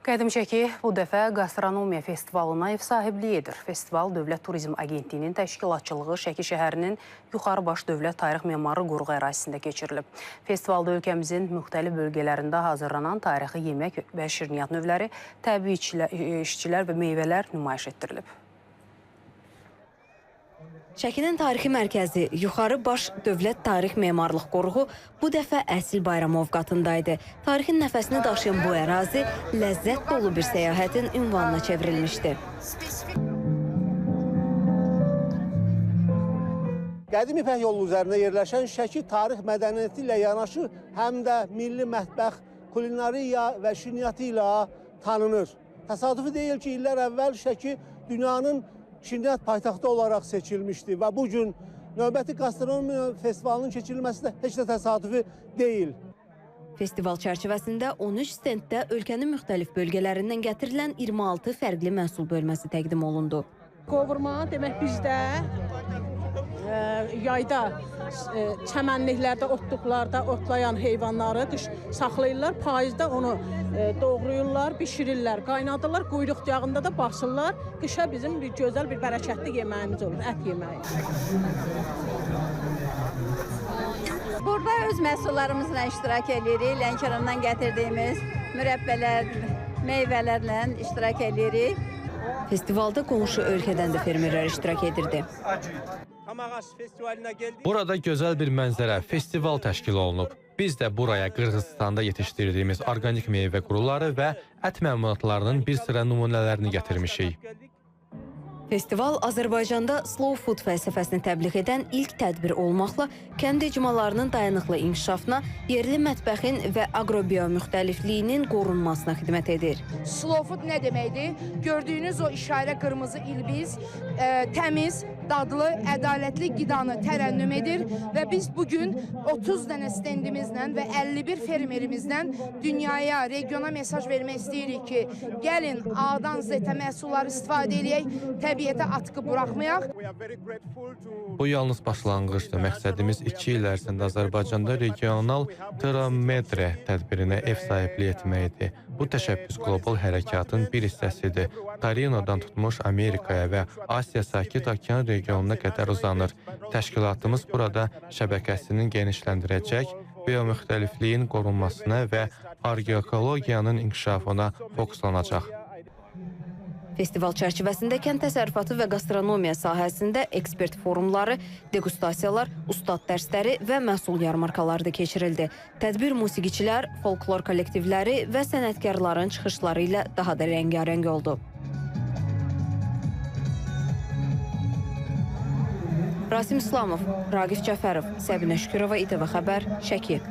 Qədim Şəki bu dəfə Gastronomiya Festivalına ev sahibliyi edir. Festival Dövlət Turizm Agentliyinin təşkilatçılığı Şəki şəhərinin Yuxarıbaş Dövlət Tarix Memarı qoruğu ərazisində keçirilib. Festivalda ölkəmizin müxtəlif bölgələrində hazırlanan tarixi yemək və şirniyyat növləri, təbii işçilər və meyvələr nümayiş etdirilib. Şəkinin tarixi mərkəzi Yuxarıbaş Dövlət Tarix Memarlıq qoruğu bu dəfə əsl bayram ovqatındaydı. Tarixin nəfəsini daşıyan bu ərazi ləzzət dolu bir səyahətin ünvanına çevrilmişdi. Qədim İpək yolu üzərində yerləşən Şəki tarix mədəniyyəti ilə yanaşı həm də milli mətbəx, kulinariya və şirniyyatı ilə tanınır. Təsadüfi deyil ki, illər əvvəl Şəki dünyanın şirniyyat paytaxtı olaraq seçilmişdi və bu gün növbəti Gastronomiya Festivalının keçirilməsi də heç də təsadüfi deyil. Festival çərçivəsində 13 stenddə ölkənin müxtəlif bölgələrindən gətirilən 26 fərqli məhsul bölməsi təqdim olundu. Qovurma demək bizdə yayda çəmənliklərdə, otluqlarda otlayan heyvanları qış saxlayırlar, payızda onu doğrayırlar, bişirirlər, qaynadırlar, quyruq yağında da basırlar. Qışa bizim bir gözəl bir bərəkətli yeməyimiz olur, ət yeməyi. Burada öz məhsullarımızla iştirak edirik, Lənkərandan gətirdiyimiz mürəbbələr, meyvələrlə iştirak edirik. Festivalda qonşu ölkədən də fermerlər iştirak edirdi. Burada gözəl bir mənzərə, festival təşkil olunub. Biz də buraya Qırğızstanda yetişdirdiyimiz orqanik meyvə quruları və ət məmulatlarının bir sıra nümunələrini gətirmişik. Festival Azərbaycanda slow food fəlsəfəsini təbliğ edən ilk tədbir olmaqla kənd icmalarının dayanıqlı inkişafına, yerli mətbəxin və aqrobiyo müxtəlifliyinin qorunmasına xidmət edir. Slow food nə deməkdir? Gördüyünüz o işarə qırmızı ilbiz, təmiz, dadlı, ədalətli qidanı tərənnüm edir və biz bugün 30 dənə stendimizlə və 51 fermerimizdən dünyaya, regiona mesaj vermək istəyirik ki, gəlin A-dan Z-ə məhsulları istifadə edək, təbiətə atqı buraxmayaq. Bu yalnız başlanğıcdır. Məqsədimiz 2 il ərzində Azərbaycanda regional Termometre tədbirinə ev sahibliyi etməkdir. Bu təşəbbüs qlobal hərəkatın bir hissəsidir. Torinodan tutmuş Amerikaya və Asiya Sakit Okean regionuna qədər uzanır. Təşkilatımız burada şəbəkəsini genişləndirəcək, biomüxtəlifliyin qorunmasına və argeologiyanın inkişafına fokuslanacaq. Festival çərçivəsində kənd təsərrüfatı və gastronomiya sahəsində ekspert forumları, degustasiyalar, ustad dərsləri və məhsul yarmarkaları da keçirildi. Tədbir musiqiçilər, folklor kollektivləri və sənətkarların çıxışları ilə daha da rəngarəng oldu. Rasim İslamov, Raqif Cəfərov, Səbinə Şükürova, İTV Xəbər, Şəki.